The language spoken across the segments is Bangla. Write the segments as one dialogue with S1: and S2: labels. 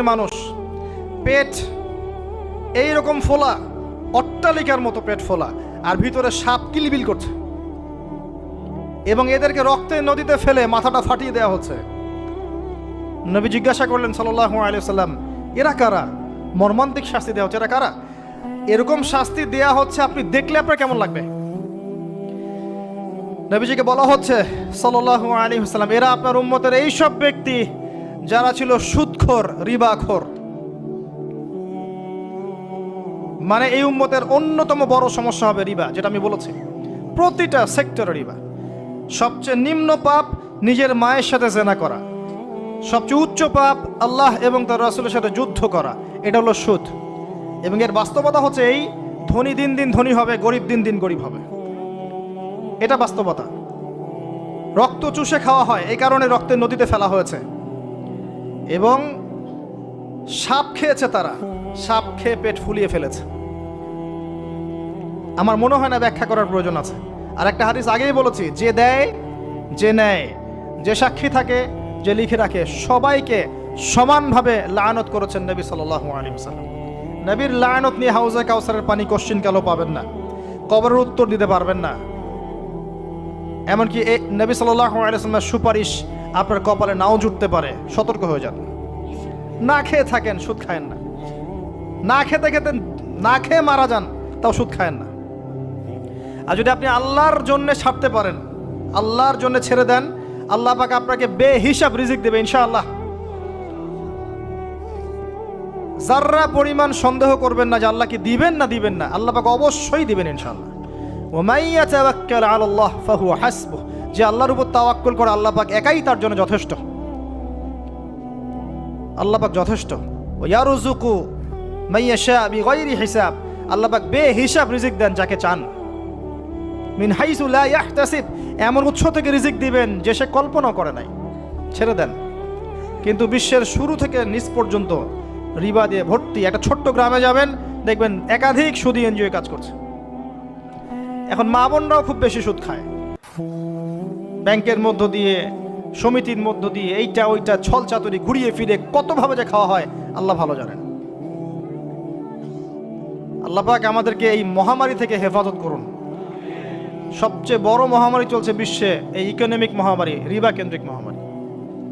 S1: শ্রেণীর মানুষ, পেট এইরকম ফোলা, অট্টালিকার মতো পেট ফোলা, আর ভিতরে সাপ কিলবিল করছে, এবং এদেরকে রক্তের নদীতে ফেলে মাথাটা ফাটিয়ে দেওয়া হচ্ছে। নবী জিজ্ঞাসা করলেন সাল্লাল্লাহু আলাইহি ওয়াসাল্লাম, এরা কারা? মর্মান্তিক শাস্তি দেওয়া হচ্ছে, এরা কারা? এরকম শাস্তি দেয়া হচ্ছে, আপনি দেখলে আপনার কেমন লাগবে? নবীজিকে বলা হচ্ছে সাল্লাল্লাহু আলাইহি ওয়াসাল্লাম, এরা আপনার উম্মতের এই সব ব্যক্তি যারা ছিল সুদখোর, রিবাখোর। মানে এই উম্মতের অন্যতম বড় সমস্যা হবে রিবা, যেটা আমি বলেছি, প্রতিটা সেক্টরে রিবা। সবচেয়ে নিম্ন পাপ নিজের মায়ের সাথে জেনা করা, সবচেয়ে উচ্চ পাপ আল্লাহ এবং তার রাসূলের সাথে যুদ্ধ করা, এটা হলো সুদ। এবং এর বাস্তবতা হচ্ছে এই, ধনী দিন দিন ধনী হবে, গরিব দিন দিন গরিব হবে, এটা বাস্তবতা। রক্ত চুষে খাওয়া হয়, এই কারণে রক্তের নদীতে ফেলা হয়েছে। এবং সাপ খেয়েছে তারা, সাপ খেয়ে পেট ফুলিয়ে ফেলেছে। আমার মনে হয় না ব্যাখ্যা করার প্রয়োজন আছে। আর একটা হাদিস আগেই বলেছি, যে দেয়, যে নেয়, যে সাক্ষী থাকে, যে লিখে রাখে, সবাইকে সমানভাবে লানত করেছেন নবী সাল্লাল্লাহু আলাইহি ওয়াসাল্লাম। নবীর লানত নিয়ে হাউজে কাউসারের পানি কোশ্চিন কালো পাবেন না, কবরের উত্তর দিতে পারবেন না। এমনকি এই নবী সাল্লাল্লাহু আলাইহি ওয়াসাল্লামের সুপারিশ আপনার কপালে নাও জুটতে পারে, সতর্ক হয়ে যান। না খেয়ে থাকেন, সুদ খায়েন না। না খেতে খেতে, না খেয়ে মারা যান, তাও সুদ খায়েন না। আর যদি আপনি আল্লাহর জন্য ছাড়তে পারেন, আল্লাহর জন্য ছেড়ে দেন, আল্লাহ পাক আপনাকে বেহিসাব রিজিক দেবে ইনশাআল্লাহ। যাররা পরিমাণ সন্দেহ করবেন না যে আল্লাহ কি দিবেন না দিবেন না, আল্লাহ পাক অবশ্যই দিবেন ইনশাআল্লাহ। ওয়া মান ইয়াতাওয়াক্কাল আলাল্লাহ ফাহুয়া হাসবুহ, যে আল্লাহর উপর তাওয়াক্কুল করে আল্লাহ পাক একাই তার জন্য যথেষ্ট। আল্লাহ পাক যথেষ্ট। ওয়া ইয়ারযুকু মান ইয়াশা বিগাইরি হিসাব, আল্লাহ পাক বেহিসাব রিজিক দেন যাকে চান। মিন হাইসু লা ইয়াহতাসিব, এমন উৎস থেকে রিজিক দিবেন যে সে কল্পনা করে নাই। ছেড়ে দেন। কিন্তু বিশ্বের শুরু থেকে নিচ পর্যন্ত রিবা দিয়ে ভর্তি। একটা ছোট্ট গ্রামে যাবেন, দেখবেন একাধিক সুদী এনজিও কাজ করছে। এখন মা বোনরাও খুব বেশি সুদ খায়, ব্যাংকের মধ্য দিয়ে, সমিতির মধ্য দিয়ে, এইটা ওইটা ছল চাতুরি ঘুরিয়ে ফিরে কতভাবে যে খাওয়া হয় আল্লাহ ভালো জানেন। আল্লাহ পাক আমাদেরকে এই মহামারী থেকে হেফাজত করুন। সবচেয়ে বড় মহামারী চলছে বিশ্বে, এই ইকোনমিক মহামারী, রিবা কেন্দ্রিক মহামারী,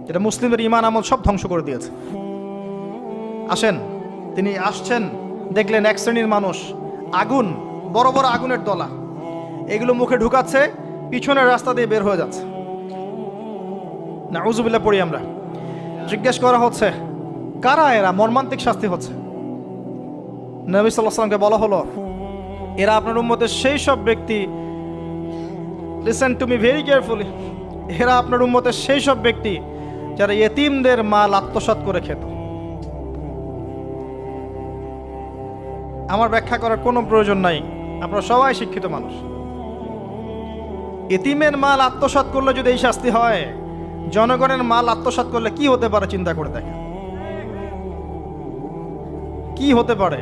S1: যেটা মুসলিমদের ইমান আমল সব ধ্বংস করে দিয়েছে। আসেন, তিনি আসছেন, দেখলেন এক শ্রেণীর মানুষ আগুন, বড় বড় আগুনের দলা, এগুলো মুখে ঢুকাচ্ছে, পিছনের রাস্তা দিয়ে বের হয়ে যাচ্ছে। নাউযুবিল্লাহ পড়ি আমরা। জিজ্ঞেস করা হচ্ছে কারা এরা, মর্মান্তিক শাস্তি হচ্ছে। নবী সাল্লাল্লাহু আলাইহি ওয়াসাল্লামকে বলা হলো, এরা আপনার উম্মতের সেই সব ব্যক্তি, listen to me very carefully, এরা আপনার উম্মতের সেই সব ব্যক্তি যারা ইয়েতিমদের মাল আত্মসাৎ করে খেত। আমার ব্যাখ্যা করার কোনো প্রয়োজন নাই, আপনারা সবাই শিক্ষিত মানুষ। ইতিমের মাল আত্মসাৎ করলে যদি এই শাস্তি হয়, জনগণের মাল আত্মসাৎ করলে কি হতে পারে চিন্তা করে দেখেন। কি হতে পারে?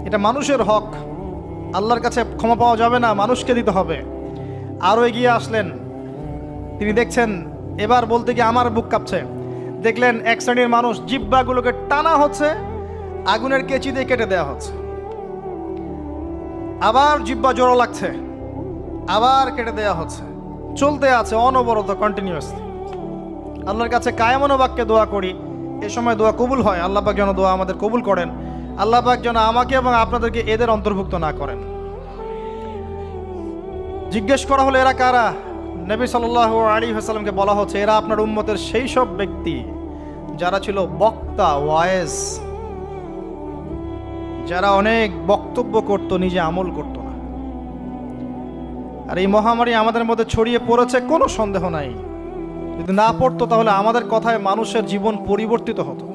S1: এটা মানুষের হক, আল্লাহর কাছে ক্ষমা পাওয়া যাবে না, মানুষকে দিতে হবে। আরও এগিয়ে আসলেন, তিনি দেখছেন, এবার বলতে গিয়ে আমার বুক কাঁপছে। দেখলেন এক শ্রেণীর মানুষ, জিহ্বাগুলোকে টানা হচ্ছে, আগুনের কেচি দিয়ে কেটে দেওয়া হচ্ছে, আবার জিহ্বা জোড়া লাগছে, আবার কেটে দেওয়া হচ্ছে, চলতে আছে অনবরত, কন্টিনিউয়াসলি। আল্লাহর কাছে কায়মনো বাক্যে দোয়া করি, এ সময় দোয়া কবুল হয়। আল্লাহ পাক যেন দোয়া আমাদের কবুল করেন, আল্লাহ পাক যেন আমাকে এবং আপনাদেরকে এদের অন্তর্ভুক্ত না করেন। জিজ্ঞেস করা হলো এরা কারা? নবী সাল্লাল্লাহু আলাইহি ওয়াসাল্লামকে বলা হচ্ছে, এরা আপনার উম্মতের সেই সব ব্যক্তি যারা ছিল বক্তা, ওয়াইজ, যারা অনেক বক্তব্য করত, নিজে আমল করত না। আর এই মহামারী আমাদের মধ্যে ছড়িয়ে পড়েছে, কোনো সন্দেহ নাই। যদি না পড়তো তাহলে আমাদের কথায় মানুষের জীবন পরিবর্তিত হতো।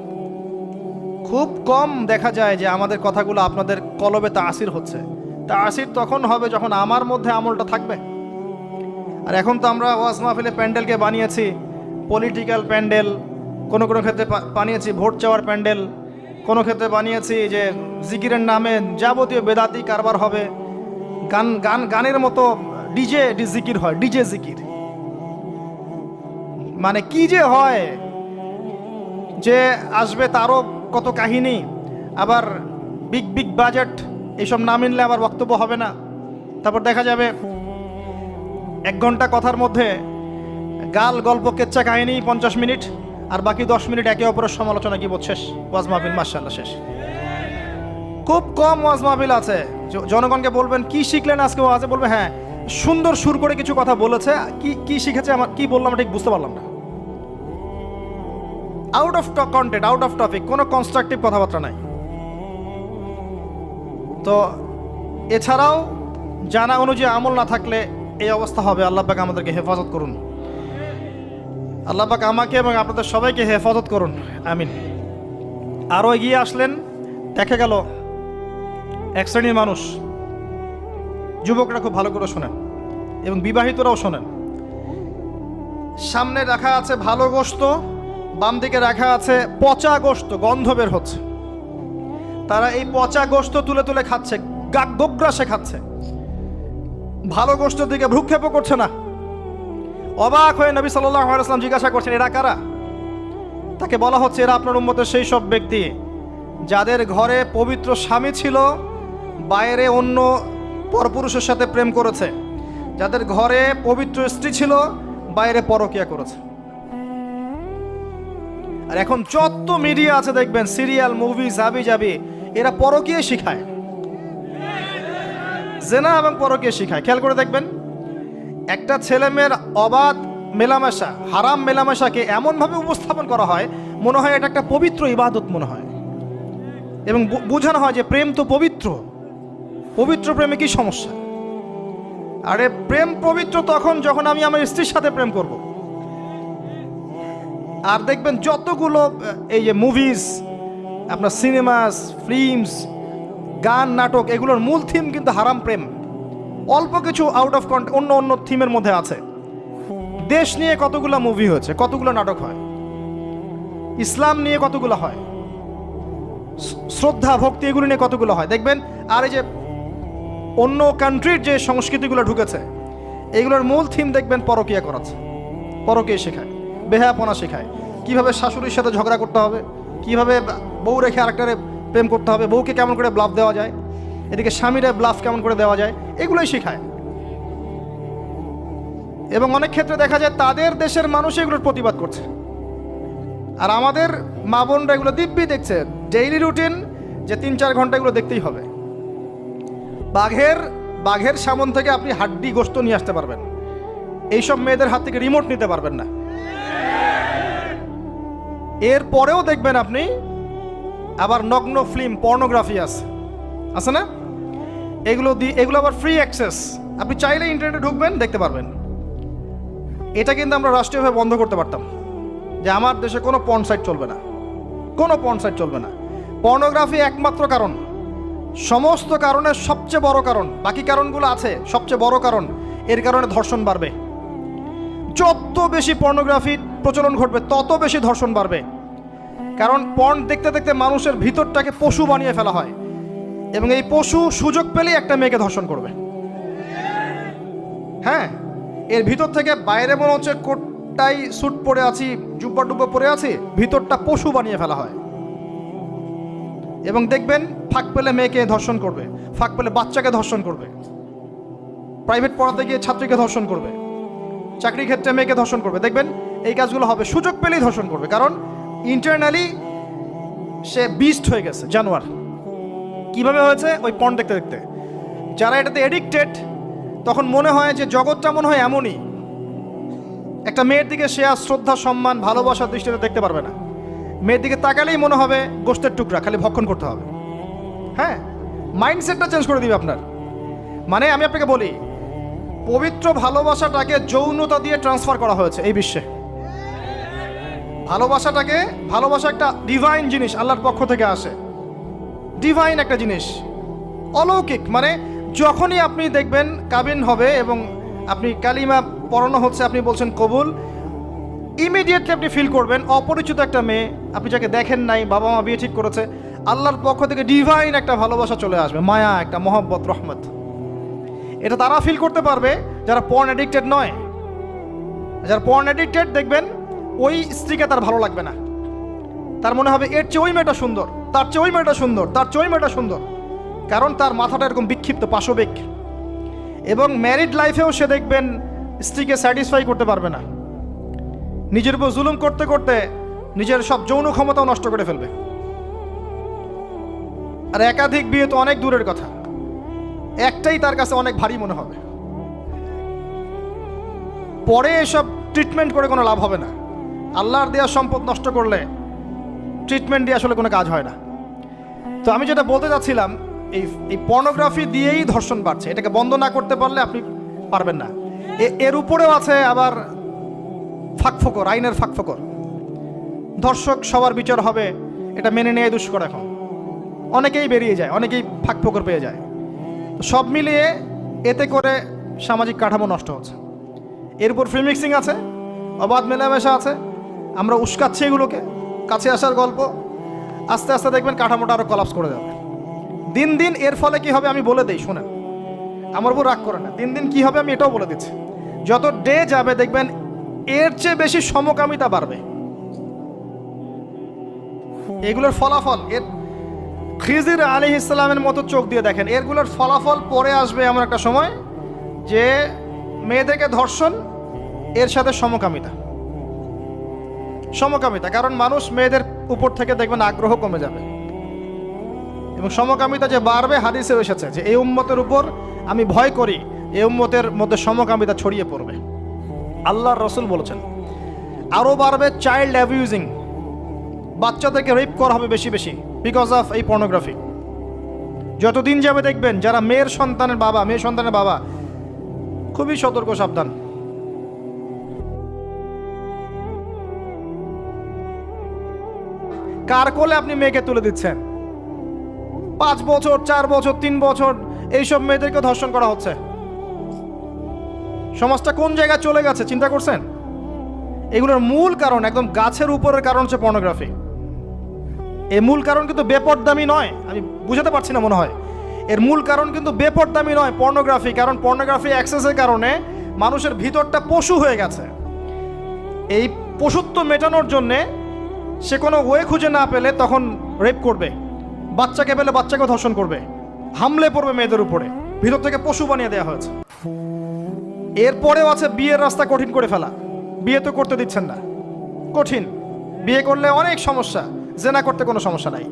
S1: খুব কম দেখা যায় যে আমাদের কথাগুলো আপনাদের কলবে তাসির হচ্ছে। তাসির তখন হবে যখন আমার মধ্যে আমলটা থাকবে। আর এখন তো আমরা ওয়াজ মাহফিলে প্যান্ডেলকে বানিয়েছি পলিটিক্যাল প্যান্ডেল, কোনো কোনো ক্ষেত্রে বানিয়েছি ভোট চাওয়ার প্যান্ডেল, কোনো ক্ষেত্রে বানিয়েছি যে জিকিরের নামে যাবতীয় বেদাতি কারবার হবে, গানের মতো ডিজে জিকির হয়, ডিজে জিকির। মানে কি যে হয়, যে আসবে তারও কত কাহিনী, আবার বিগ বিগ বাজেট, এইসব না মিললে আবার বক্তব্য হবে না। তারপর দেখা যাবে 1 ঘন্টা কথার মধ্যে গাল গল্প কেচ্চা কাহিনী 50 মিনিট, আর বাকি 10 মিনিট একে অপরের সমালোচনা, কি শেষ, ওয়াজ মাহফিল মাশাআল্লাহ শেষ। খুব কম ওয়াজ মাহফিল আছে জনগণকে বলবেন কি শিখলেন আজকে ওয়াজে, বলবে হ্যাঁ সুন্দর সুর করে কিছু কথা বলেছে, কি শিখেছে, আমার কি বললাম ঠিক বুঝতে পারলাম না। Out of content, out of topic, কোনো কনস্ট্রাকটিভ কথাবার্তা নাই। তো এছাড়াও জানা অনুযায়ী আমল না থাকলে এই অবস্থা হবে। আল্লাহ পাক আমাদেরকে হেফাজত করুন, আল্লাহ পাক আমাকে এবং আপনাদের সবাইকে হেফাজত করুন, আমিন। আরও এগিয়ে আসলেন, দেখা গেল এক শ্রেণীর মানুষ, যুবকরা খুব ভালো করে শোনেন এবং বিবাহিতরাও শোনেন, সামনে রাখা আছে ভালো গোশত, বাম দিকে রাখা আছে পচা গোশত, গন্ধ বের হচ্ছে। তারা এই পচা গোশত তুলে তুলে খাচ্ছে, গোগ্রাসে খাচ্ছে, ভালো গোশতের দিকে ভ্রুক্ষেপও করছে না। অবাক হয়ে নবী সাল্লাল্লাহু আলাইহি ওয়াসাল্লাম জিজ্ঞাসা করছেন, এরা কারা? তাকে বলা হচ্ছে, এরা আপনার উম্মতের সেই সব ব্যক্তি যাদের ঘরে পবিত্র স্বামী ছিল, বাইরে অন্য পরপুরুষের সাথে প্রেম করেছে, যাদের ঘরে পবিত্র স্ত্রী ছিল, বাইরে পরকিয়া করেছে। আর এখন যত মিডিয়া আছে দেখবেন, সিরিয়াল, মুভি, জাবি জাবি, এরা পরকিয়া শিখায়, জেনা এবং পরকিয়া শিখায়। খেয়াল করে দেখবেন, একটা ছেলে মেয়ের অবাধ মেলামেশা, হারাম মেলামেশাকে এমনভাবে উপস্থাপন করা হয়, মনে হয় এটা একটা পবিত্র ইবাদত মনে হয়, এবং বোঝানো হয় যে প্রেম তো পবিত্র, পবিত্র প্রেমে কি সমস্যা? আরে প্রেম পবিত্র তখন যখন আমি আমার স্ত্রীর সাথে প্রেম করব। আর দেখবেন যতগুলো এই যে মুভিজ, আপনার সিনেমাস, ফিল্মস, গান, নাটক, এগুলোর মূল থিম কিন্তু হারাম প্রেম। অল্প কিছু আউট অফ কন্টেন্ট অন্য অন্য থিমের মধ্যে আছে। দেশ নিয়ে কতগুলো মুভি হয়েছে, কতগুলো নাটক হয়, ইসলাম নিয়ে কতগুলো হয়, শ্রদ্ধা ভক্তি এগুলো নিয়ে কতগুলো হয় দেখবেন। আর এই যে অন্য কান্ট্রির যে সংস্কৃতিগুলো ঢুকেছে, এগুলোর মূল থিম দেখবেন পরকীয়া করাচ্ছে, পরকীয়া শেখায়, বেহায়াপনা শেখায়, কিভাবে শাশুড়ির সাথে ঝগড়া করতে হবে, কিভাবে বউ রেখে আরেকটারে প্রেম করতে হবে, বউকে কেমন করে ব্লাফ দেওয়া যায়, এদিকে স্বামীরা ব্লাফ কেমন করে দেওয়া যায়, এগুলোই শেখায়। এবং অনেক ক্ষেত্রে দেখা যায় তাদের দেশের মানুষ এগুলোর প্রতিবাদ করছে, আর আমাদের মা বোনরা এগুলো দিব্যি দেখছে, ডেইলি রুটিন, যে 3-4 ঘন্টা এগুলো দেখতেই হবে। বাঘের সামন থেকে আপনি হাড্ডি গোশত নিয়ে আসতে পারবেন, এইসব মেয়েদের হাত থেকে রিমোট নিতে পারবেন না। এর পরেও দেখবেন আপনি আবার নগ্ন ফিল্ম, পর্নোগ্রাফি আছে না, এগুলো আবার ফ্রি অ্যাক্সেস, আপনি চাইলে ইন্টারনেটে ঢুকবেন, দেখতে পারবেন। এটা কিন্তু আমরা রাষ্ট্রীয়ভাবে বন্ধ করতে পারতাম, যে আমার দেশে কোনো পর্ন সাইট চলবে না, কোনো পর্ন সাইট চলবে না। পর্নোগ্রাফি একমাত্র কারণ, সমস্ত কারণের সবচেয়ে বড় কারণ, বাকি কারণগুলো আছে, সবচেয়ে বড় কারণ, এর কারণে ধর্ষণ বাড়বে। যত বেশি পর্নোগ্রাফির প্রচলন ঘটবে তত বেশি ধর্ষণ বাড়বে। কারণ পর্ন দেখতে দেখতে মানুষের ভিতরটাকে পশু বানিয়ে ফেলা হয়, এবং এই পশু সুযোগ পেলেই একটা মেয়েকে ধর্ষণ করবে। হ্যাঁ, এর ভিতর থেকে বাইরে মনে হচ্ছে কোটটাই স্যুট পরে আছি, জুব্বা ডুব্বা পরে আছি, ভিতরটা পশু বানিয়ে ফেলা হয়। এবং দেখবেন ফাঁক পেলে মেয়েকে ধর্ষণ করবে, ফাঁক পেলে বাচ্চাকে ধর্ষণ করবে, প্রাইভেট পড়াতে গিয়ে ছাত্রীকে ধর্ষণ করবে, চাকরি ক্ষেত্রে মেয়েকে ধর্ষণ করবে। দেখবেন এই কাজগুলো হবে, সুযোগ পেলেই ধর্ষণ করবে, কারণ ইন্টারনালি সে বিস্ট হয়ে গেছে, জানোয়ার। কিভাবে হয়েছে? ওই পর্ন দেখতে দেখতে। যারা এটাতে এডিক্টেড, তখন মনে হয় যে জগৎটা মনে হয় এমনই, একটা মেয়ের দিকে সে আর শ্রদ্ধা, সম্মান, ভালোবাসার দৃষ্টিতে দেখতে পারবে না। মেয়ের দিকে তাকালেই মনে হবে গোশতের টুকরা, খালি ভক্ষণ করতে হবে। হ্যাঁ, মাইন্ডসেটটা চেঞ্জ করে দিবে আপনার। মানে আমি আপনাকে বলি, পবিত্র ভালোবাসাটাকে যৌনতা দিয়ে ট্রান্সফার করা হয়েছে এই বিশ্বে। ভালোবাসা একটা ডিভাইন জিনিস, আল্লাহর পক্ষ থেকে আসে, ডিভাইন একটা জিনিস, অলৌকিক। মানে যখনই আপনি দেখবেন কাবিন হবে এবং আপনি কালিমা পড়ানো হচ্ছে, আপনি বলছেন কবুল, ইমিডিয়েটলি আপনি ফিল করবেন অপরিচিত একটা মেয়ে, আপনি যাকে দেখেন নাই, বাবা মা বিয়ে ঠিক করেছে, আল্লাহর পক্ষ থেকে ডিভাইন একটা ভালোবাসা চলে আসবে, মায়া, একটা মহব্বত, রহমত। এটা তারা ফিল করতে পারবে যারা পর্ন অ্যাডিক্টেড নয়। যারা পর্ন অ্যাডিক্টেড দেখবেন ওই স্ত্রীকে তার ভালো লাগবে না, তার মনে হবে এর চেয়ে ওই মেয়েটা সুন্দর, তার চেয়ে ওই মেয়েটা সুন্দর, তার চেয়ে ওই মেয়েটা সুন্দর, কারণ তার মাথাটা এরকম বিক্ষিপ্ত, পাশবিক। এবং ম্যারিড লাইফেও সে দেখবেন স্ত্রীকে স্যাটিসফাই করতে পারবে না, নিজের উপর জুলুম করতে করতে নিজের সব যৌন ক্ষমতাও নষ্ট করে ফেলবে। আর একাধিক বিয়ে তো অনেক দূরের কথা, একটাই তার কাছে অনেক ভারী মনে হবে। পরে এসব ট্রিটমেন্ট করে কোনো লাভ হবে না। আল্লাহর দেওয়া সম্পদ নষ্ট করলে ট্রিটমেন্ট দিয়ে আসলে কোনো কাজ হয় না। তো আমি যেটা বলতে চাচ্ছিলাম, এই পর্নোগ্রাফি দিয়েই ধর্ষণ বাড়ছে। এটাকে বন্ধ না করতে পারলে আপনি পারবেন না। এর উপরেও আছে আবার ফাঁকফোকর, আইনের ফাঁকফোকর। ধর্ষক সবার বিচার হবে, এটা মেনে নেওয়া দুষ্কর। এখন অনেকেই বেরিয়ে যায়, অনেকেই ফাঁকফোকর পেয়ে যায়। তো সব মিলিয়ে এতে করে সামাজিক কাঠামো নষ্ট হচ্ছে। এর উপর ফ্রি মিক্সিং আছে, অবাধ মেলামেশা আছে, আমরা উস্কাচ্ছি এগুলোকে, কাছে আসার গল্প। আস্তে আস্তে দেখবেন কাঠামোটা আরও কলাপস করে যাবে দিন দিন। এর ফলে কি হবে আমি বলে দিই, শোনেন, আমার উপর রাগ করে না। দিন দিন কি হবে আমি এটাও বলে দিচ্ছি। যত ডে যাবে দেখবেন এর চেয়ে বেশি সমকামিতা বাড়বে। এগুলোর ফলাফল, এর খিজির আলাইহিস সালামের মতো চোখ দিয়ে দেখেন, এরগুলোর ফলাফল পরে আসবে এমন একটা সময় যে মেয়েদেরকে ধর্ষণ, এর সাথে সমকামিতা। কারণ মানুষ মেয়েদের উপর থেকে দেখবেন আগ্রহ কমে যাবে, এবং সমকামিতা যে বাড়বে, হাদিসে এসেছে যে এই উম্মতের উপর আমি ভয় করি এই উম্মতের মধ্যে সমকামিতা ছড়িয়ে পড়বে। আল্লাহর রাসূল বলেছেন আরও বাড়বে চাইল্ড অ্যাবিউজিং, বাচ্চাদেরকে রেপ করা হবে বেশি বেশি বিকজ অফ এই পর্নোগ্রাফি। যতদিন যাবে দেখবেন যারা মেয়ে সন্তানের বাবা খুবই সতর্ক, সাবধান। কার কোলে আপনি মেয়েকে তুলে দিচ্ছেন? 5 বছর, 4 বছর, 3 বছর এইসব মেয়েদেরকে ধর্ষণ করা হচ্ছে। সমাজটা কোন জায়গায় চলে গেছে চিন্তা করছেন? এগুলোর মূল কারণ, একদম গাছের উপরের কারণ হচ্ছে পর্নোগ্রাফি। এই মূল কারণ কিন্তু বেপরদামি নয়, আমি বুঝাতে পারছি না মনে হয়। এর মূল কারণ কিন্তু বেপরদামি নয়, পর্নোগ্রাফি। কারণ পর্নোগ্রাফি অ্যাক্সেসের কারণে মানুষের ভিতরটা পশু হয়ে গেছে। এই পশুত্ব মেটানোর জন্যে সে কোনো ওয়ে খুঁজে না পেলে তখন রেপ করবে, বাচ্চাকে পেলে বাচ্চাকে ধর্ষণ করবে, হামলে পড়বে মেয়েদের উপরে। ভিতর থেকে পশু বানিয়ে দেওয়া হয়েছে। এরপরেও আছে বিয়ের রাস্তা কঠিন করে ফেলা। বিয়ে তো করতে দিচ্ছেন না, কঠিন। বিয়ে করলে অনেক সমস্যা, জেনা করতে কোনো সমস্যা নাই।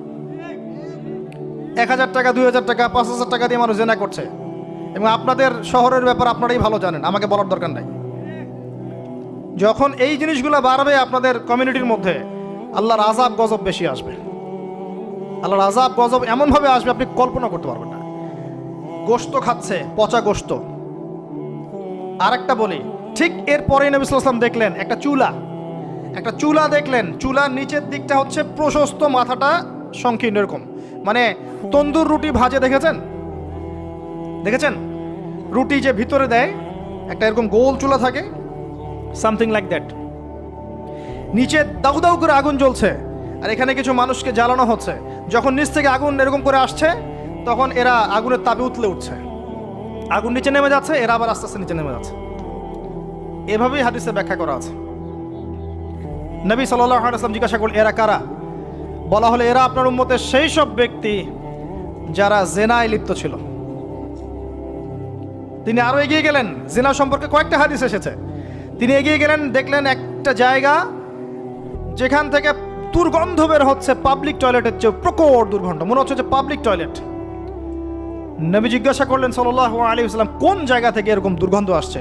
S1: 1000 টাকা, 2000 টাকা, 5000 টাকা দিয়ে মানুষ জেনা করছে। এবং আপনাদের শহরের ব্যাপার আপনারাই ভালো জানেন, আমাকে বলার দরকার নাই। যখন এই জিনিসগুলো বাড়বে আপনাদের কমিউনিটির মধ্যে, আল্লাহর আযাব গজব বেশি আসবে। আল্লাহর আযাব গজব এমনভাবে আসবে আপনি কল্পনা করতে পারবেন না। গোশত খাচ্ছে, পচা গোশত। আরেকটা বলি, ঠিক এরপরেই নবী সাল্লাল্লাহু আলাইহি ওয়াসাল্লাম দেখলেন একটা চুলা দেখলেন। চুলার নিচের দিকটা হচ্ছে প্রশস্ত, মাথাটা সংকীর্ণ এরকম, মানে তন্দুর রুটি ভাজে দেখেছেন? রুটি যে ভিতরে দেয় একটা এরকম গোল চুলা থাকে, সামথিং লাইক দ্যাট। নিচে দাউ দাউ করে আগুন জ্বলছে, আর এখানে কিছু মানুষকে জ্বালানো হচ্ছে। যখন নিচ থেকে আগুন এরকম করে আসছে, তখন এরা আগুনের তাপে উতলে উঠছে। আগুন নিচে নেমে যাচ্ছে, এরা আবার আস্তে আস্তে নিচে নেমে যাচ্ছে। এভাবেই হাদিসে ব্যাখ্যা করা আছে। নবী সাল্লাল্লাহু আলাইহি ওয়াসাল্লাম জিজ্ঞাসা করলেন, এরা কারা? বলা হলো, এরা আপনার উম্মতের সেই সব ব্যক্তি যারা জেনায় লিপ্ত ছিল। তিনি আরো এগিয়ে গেলেন, জিনা সম্পর্কে কয়েকটা হাদিস এসেছে। তিনি এগিয়ে গেলেন, দেখলেন একটা জায়গা যেখান থেকে দুর্গন্ধ বের হচ্ছে, পাবলিক টয়লেটের চেয়ে প্রকট দুর্গন্ধ, মনে হচ্ছে যে পাবলিক টয়লেট। নবী জিজ্ঞাসা করলেন সাল্লাল্লাহু আলাইহি ওয়াসাল্লাম, কোন জায়গা থেকে এরকম দুর্গন্ধ আসছে?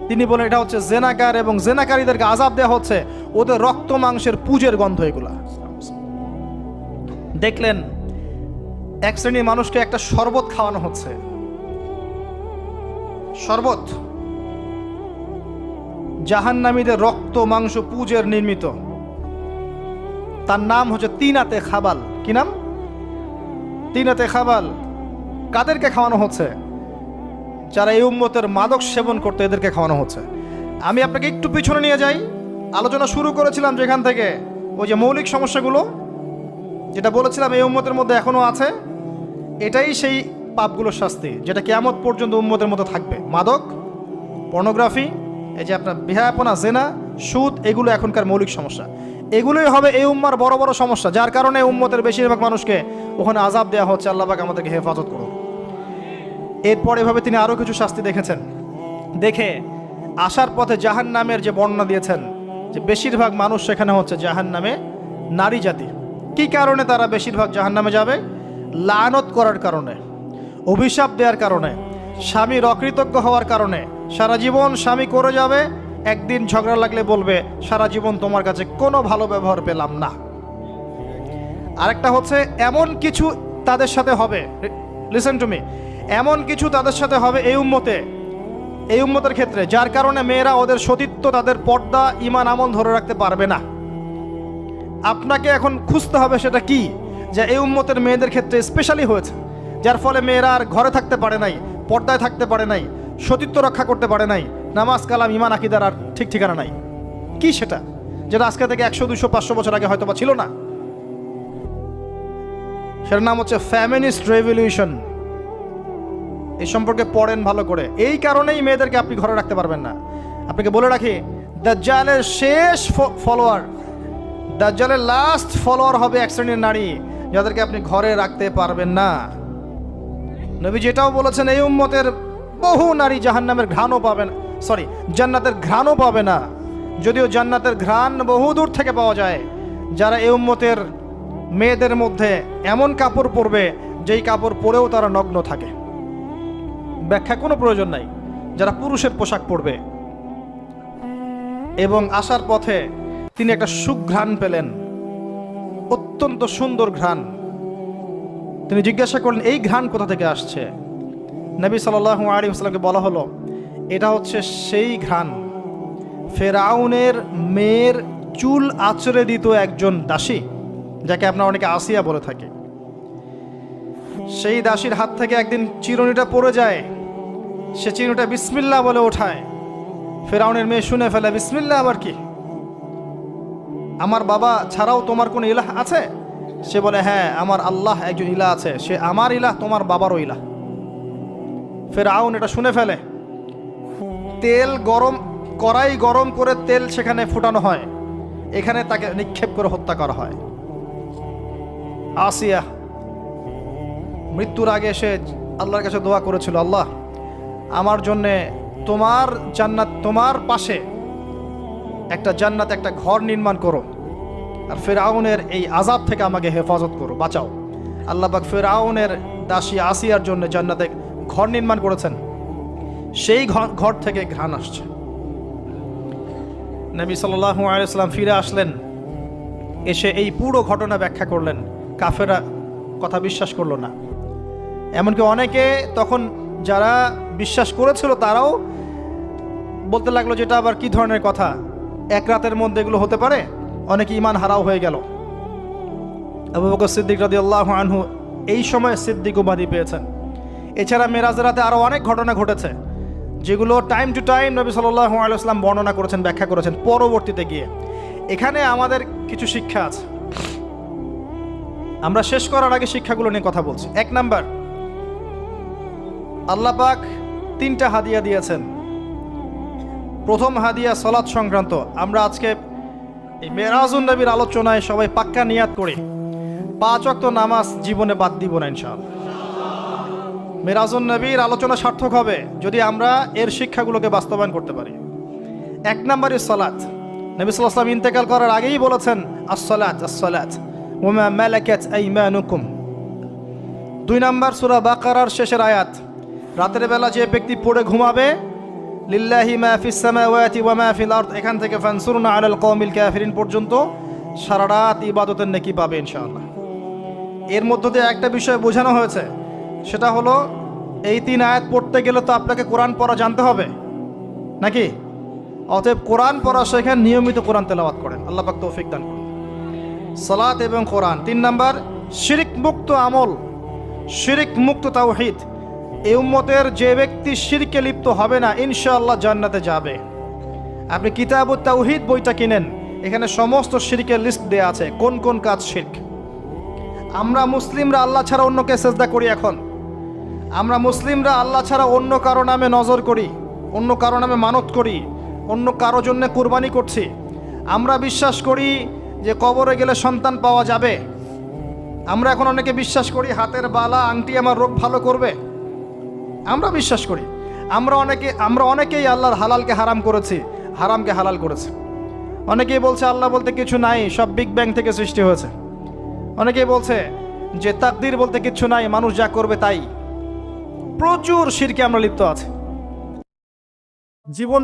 S1: তিনি বলেন, এটা হচ্ছে জেনাকার, এবং জেনাকারীদেরকে আযাব দেওয়া হচ্ছে, ওদের রক্ত মাংসের পুজের গন্ধ এগুলা। দেখলেন এক শ্রেণীর মানুষকে একটা শরবত খাওয়ানো হচ্ছে। শরবত জাহান্নামীদের রক্ত মাংস পুজের নির্মিত। তার নাম হচ্ছে তিনাতে খাবাল। কি নাম? তিনাতে খাবাল। কাদেরকে খাওয়ানো হচ্ছে? যারা এই উম্মতের মাদক সেবন করতে, এদেরকে খাওয়ানো হচ্ছে। আমি আপনাকে একটু পিছনে নিয়ে যাই। আলোচনা শুরু করেছিলাম যেখান থেকে, ওই যে মৌলিক সমস্যাগুলো যেটা বলেছিলাম এই উম্মতের মধ্যে এখনো আছে, এটাই সেই পাপগুলোর শাস্তি যেটা কিয়ামত পর্যন্ত উম্মতের মধ্যে থাকবে। মাদক, পর্নোগ্রাফি, এই যে আপনার বিহায়াপনা, জেনা, সুদ, এগুলো এখনকার মৌলিক সমস্যা। এগুলোই হবে এই উম্মার বড় বড় সমস্যা, যার কারণে উম্মতের বেশিরভাগ মানুষকে ওখানে আযাব দেওয়া হচ্ছে। আল্লাহ পাক আমাদেরকে হেফাজত করুন। এরপর এভাবে তিনি আরও কিছু শাস্তি দেখেছেন, দেখে আসার পথে জাহান্নামের যে বর্ণনা দিয়েছেন যে বেশিরভাগ মানুষ সেখানে হচ্ছে জাহান্নামে নারী জাতি। কি কারণে তারা বেশিরভাগ জাহান্নামে যাবে? লানত করার কারণে, অভিশাপ দেওয়ার কারণে, স্বামীর অকৃতজ্ঞ হওয়ার কারণে। সারা জীবন স্বামী করে যাবে, একদিন ঝগড়া লাগলে বলবে সারা জীবন তোমার কাছে কোনো ভালো ব্যবহার পেলাম না। আরেকটা হচ্ছে এমন কিছু তাদের সাথে হবে, লিসেন টু মি, এমন কিছু তাদের সাথে হবে এই উম্মতের ক্ষেত্রে, যার কারণে মেয়েরা ওদের সতীত্ব, তাদের পর্দা, ঈমান, আমল ধরে রাখতে পারবে না। আপনাকে এখন খুঁজতে হবে সেটা কি, যে এই উম্মতের মেয়েদের ক্ষেত্রে স্পেশালি হয়েছে, যার ফলে মেয়েরা আর ঘরে থাকতে পারে নাই, পর্দায় থাকতে পারে নাই, সতীত্ব রক্ষা করতে পারে নাই, নামাজ, কালাম, ঈমান, আকীদার আর ঠিক ঠিকানা নাই। কি সেটা, যেটা আজকে থেকে 100, 200, 500 বছর আগে হয়তো বা ছিল না? সেটার নাম হচ্ছে ফ্যামিনিস্ট রেভলিউশন। এই সম্পর্কে পড়েন ভালো করে। এই কারণেই মেয়েদেরকে আপনি ঘরে রাখতে পারবেন না। আপনাকে বলে রাখি, দাজ্জালের শেষ ফলোয়ার, দাজ্জালের লাস্ট ফলোয়ার হবে এক শ্রেণীর নারী, যাদেরকে আপনি ঘরে রাখতে পারবেন না। নবী যেটাও বলেছেন, এই উম্মতের বহু নারী জাহান্নামের ঘ্রাণও পাবেন, জান্নাতের ঘ্রাণও পাবে না। যদিও জান্নাতের ঘ্রাণ বহু দূর থেকে পাওয়া যায়। যারা এই উম্মতের মেয়েদের মধ্যে এমন কাপড় পরবে যেই কাপড় পরেও তারা নগ্ন থাকে, ব্যাখ্যা কোনো প্রয়োজন নাই, যারা পুরুষের পোশাক পরবে। এবং আসার পথে তিনি একটা সুঘ্রাণ পেলেন, অত্যন্ত সুন্দর ঘ্রাণ। তিনি জিজ্ঞাসা করলেন এই ঘ্রাণ কোথা থেকে আসছে? নবী সাল্লাল্লাহু আলাইহি ওয়াসাল্লামকে বলা হলো এটা হচ্ছে সেই ঘ্রাণ, ফেরাউনের মেয়ের চুল আঁচড়ে দিত একজন দাসী, যাকে আপনারা অনেকে আসিয়া বলে থাকে। সেই দাসীর হাত থেকে একদিন চিরুনিটা পড়ে যায়, সে চিরুনিটা বিসমিল্লাহ বলে ওঠায়। ফেরাউনের মেয়ে শুনে ফেলে, বিসমিল্লাহ আবার কি? আমার বাবা ছাড়াও তোমার কোন ইলাহ আছে? সে বলে, হ্যাঁ, আমার আল্লাহ একজন ইলাহ আছে, সে আমার ইলাহ, তোমার বাবারও ইলাহ। ফেরাউন এটা শুনে ফেলে। কড়াই গরম করে তেল সেখানে ফুটানো হয়, এখানে তাকে নিক্ষেপ করে হত্যা করা হয়। আসিয়া মৃত্যুর আগে সে আল্লাহর কাছে দোয়া করেছিল, আল্লাহ আমার জন্যে তোমার জান্নাত, তোমার পাশে একটা জান্নাত, একটা ঘর নির্মাণ করো, আর ফেরাউনের এই আযাব থেকে আমাকে হেফাজত করো, বাঁচাও। আল্লাহ পাক ফেরাউনের দাসী আসিয়ার জন্য জান্নাতে ঘর নির্মাণ করেছেন। সেই ঘর থেকে ঘ্রাণ আসছে। নবী সাল্লাল্লাহু আলাইহি ওয়াসাল্লাম ফিরে আসলেন, এসে এই পুরো ঘটনা ব্যাখ্যা করলেন। কাফেরা কথা বিশ্বাস করলো না। এমনকি অনেকে তখন যারা বিশ্বাস করেছিল তারাও বলতে লাগলো যেটা আবার কি ধরনের কথা, এক রাতের মধ্যে এগুলো হতে পারে? অনেকে ঈমান হারাও হয়ে গেল। আবু বকর সিদ্দিক রাদিয়াল্লাহু আনহু এই সময় সিদ্দিক উপাধি পেয়েছেন। এছাড়া মেরাজের রাতে আরও অনেক ঘটনা ঘটেছে, যেগুলো টাইম টু টাইম নবী সাল্লাল্লাহু আলাইহি ওয়াসাল্লাম বর্ণনা করেছেন, ব্যাখ্যা করেছেন পরবর্তীতে গিয়ে। এখানে আমাদের কিছু শিক্ষা আছে। আমরা শেষ করার আগে শিক্ষাগুলো নিয়ে কথা বলছি। 1 নাম্বার, আল্লাহ পাক 3টা হাদিয়া দিয়েছেন। প্রথম হাদিয়া সালাত সংক্রান্ত। আমরা আজকে এই মেরাজুন নবীর আলোচনায় সবাই পাক্কা নিয়াত করি 5 ওয়াক্ত নামাজ জীবনে বাদ দিব না ইনশাআল্লাহ। মেরাজুন নবীর আলোচনা সার্থক হবে যদি আমরা এর শিক্ষাগুলোকে বাস্তবায়ন করতে পারি। 1 নম্বরে সালাত। নবী সাল্লাল্লাহু আলাইহি ওয়াসাল্লাম ইন্তেকাল করার আগেই বলেছেন, আসসালাত আসসালাত ওয়া মা মালাকাত আইমানুকুম। 2 নম্বর সূরা বাকারার শেষের আয়াত, রাতের বেলা যে ব্যক্তি পড়ে ঘুমাবে, লিল্লাহি মা ফিস সামাওয়াতি ওয়া মা ফিল আরদ, এখান থেকে ফানসুরনা আলাল কওমিল কাফিরিন পর্যন্ত সারা রাত ইবাদতের নেকি পাবে ইনশাআল্লাহ। এর মধ্য দিয়ে একটা বিষয় বোঝানো হয়েছে, সেটা হলো এই 3 আয়াত পড়তে গেলে তো আপনাকে কোরআন পড়া জানতে হবে নাকি? অতএব কোরআন পড়া শেখেন, নিয়মিত কোরআন তেলাওয়াত করেন, আল্লাহ পাক তৌফিক দান করুন। সালাত এবং কোরআন। 3 নাম্বার, শিরক মুক্ত আমল, শিরক মুক্ত তাওহীদ। এই উম্মতের যে ব্যক্তি শিরকে লিপ্ত হবে না, ইনশাআল্লাহ জান্নাতে যাবে। আপনি কিতাবুত তাওহীদ বইটা কিনেন, এখানে সমস্ত শিরকের লিস্ট দেয়া আছে, কোন কোন কাজ শিরক। আমরা মুসলিমরা আল্লাহ ছাড়া অন্যকে সেজদা করি। এখন আমরা মুসলিমরা আল্লাহ ছাড়া অন্য কারো নামে নজর করি, অন্য কারো নামে মানত করি, অন্য কারো জন্য কুরবানি করছি। আমরা বিশ্বাস করি যে কবরে গেলে সন্তান পাওয়া যাবে। আমরা এখন অনেকে বিশ্বাস করি হাতের বালা আংটি আমার রোগ ভালো করবে, আমরা বিশ্বাস করি। আমরা অনেকেই আল্লাহর হালালকে হারাম করেছি, হারামকে হালাল করেছি। অনেকেই বলছে আল্লাহ বলতে কিছু নাই, সব বিগ ব্যাং থেকে সৃষ্টি হয়েছে। অনেকেই বলছে যে তাকদির বলতে কিছু নাই, মানুষ যা করবে তাই। প্রচুর শিরকে আমরা লিপ্ত আছি। জীবন